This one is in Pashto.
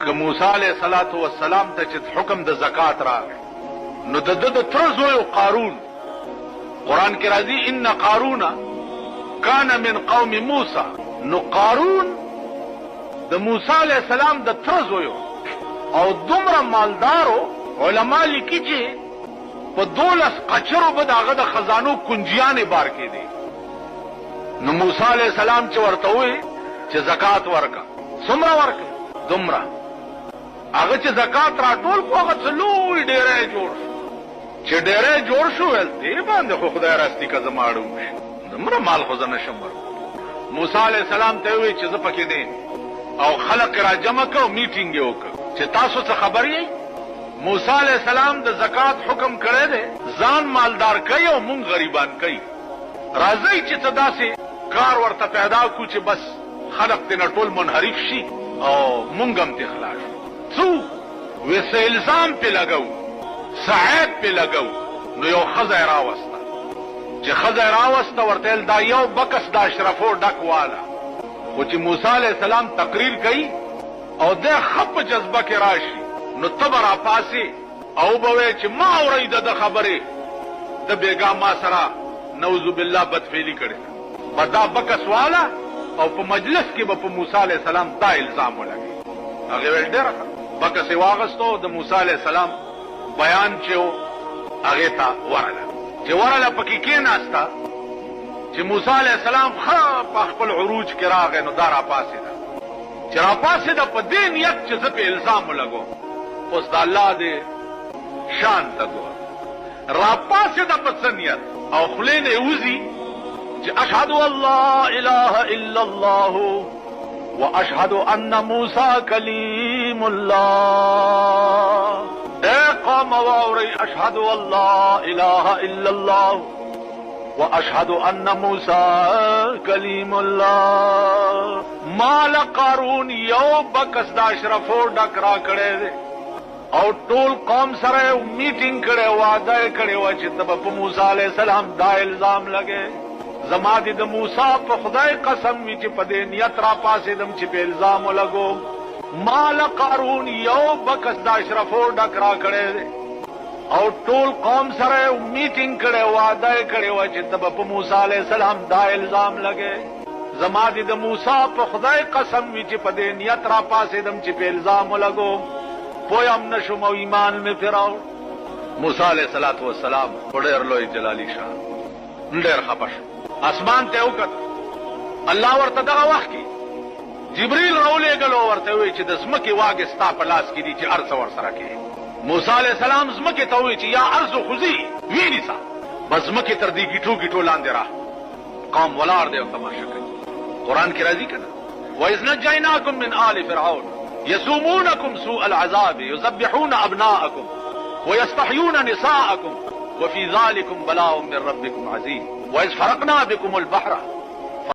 که موسی علیه السلام ته چې حکم د زکات راغی نو د ده د تره زوی قارون قرآن کې راځي ان قارون کان من قوم موسی نو قارون د موسی علیه السلام د تره زوی او دومره مالدارو علما لیکي چې په 12 قچرو به د هغه د خزانو کنجیانې بار کېدې نو موسی علیه السلام چې ورته ووایي چې زکات ورکه څومره ورکه دومره هغه چې زکات راټول کړو هغه څه لوی ډیری جوړ شو چې ډیری جوړ شو ویل دې باندې خو خدای راستی که زما اړوم شي دومره مال خو زه نشم ورکولی موسی علیه السلام ته یې ووایي چې زه پکې دی او خلق را جمع کړ او میټینګ یې وکړ چې تاسو څه خبر یې موسی علیه السلام د زکات حکم کړی دی ځان مالدار کوي او مونږ غریبان کوي راځئ چې څه داسې کار ورته پیدا کړو چې بس خلق دې نه ټول منحرف شي او مونږ هم دې خلاص شو څو وی څه الزام پې لګو څه عیب پې لګو نو یو ښځه یې راوسته چې ښځه یې راوسته ورته ویل دا یو بکس د اشرفو ډک واله خو چې موسی علیه السلام تقریر کوي او دی ښه په جذبه کې راشي نو ته به راپاسې او به وایې چې ما اورئ د ده خبرې د بېګا ما سره نعوذ بالله بدفعلي کړې به دا بکس واله او په مجلس کې به په موسی علیه السلام دا الزام ولګي هغې ویل ډېره ښه بکس یې واغستو د موسی علیه السلام بیان چې و هغې ته ورله چې ورله پکې کېناسته چې موسی علیه السلام ښه په خپل عروج کې راغی نو دا راپاسېده چې راپاسېده په دې نیت چې زه پې الزام ولګوم اوس د الله دې شان ته ګوره راپاسېده په څه نیت او خولې نه یې وځي چې اشهد ان لا اله الا الله واشهد ان موسی کلیم الله اے قوم واورئ اشهد ان لا اله الا الله واشهد ان موسی کلیم الله مال قارون یو بکس د اشرفو ډک را کړی دی او ټول قوم سره میټینګ کړی واده یې کړې وه چې ته به په موسی علیه السلام دا الزام لګې زما دې د موسی په خدای قسم وي چې په دې نیت راپاسېدم چې په الزام ولګوم مال قارون یو بکس د اشرفو ډک را کړی دی او ټول قوم سره میټینګ کړی واده یې کړې وه چې ته به په موسی علیه السلام دا الزام لګې زما دې د موسی په خدای قسم وي چې په دې نیت راپاسېدم چې په الزام ولګوم پوی هم نشم او ایمان مې پرې راوړ موسی علیه السلام په ډېر لوی جلالي شان ډېر خفه شو اسمان ته وکتل الله ورته دغه وخت کې جبریل راولېږلو ورته ووایي چې د ځمکې واګې ستا په لاس کې دي چې هر څه ورسره کوې موسی علیه السلام ځمکې ته ووایي چې یا ارض خذي وینیسه بس ځمکې تر دې ګیټو ګیټو لاندې را قوم ولاړ دی او تماشه کوي قرآن کې راځي که نه وإذ نجیناکم من آل فرعون يسومونكم سوء العذاب يذبحون أبناءكم ويستحيون نساءكم وفي ذلكم بلاء من ربكم عظيم وإذ فرقنا بكم البحر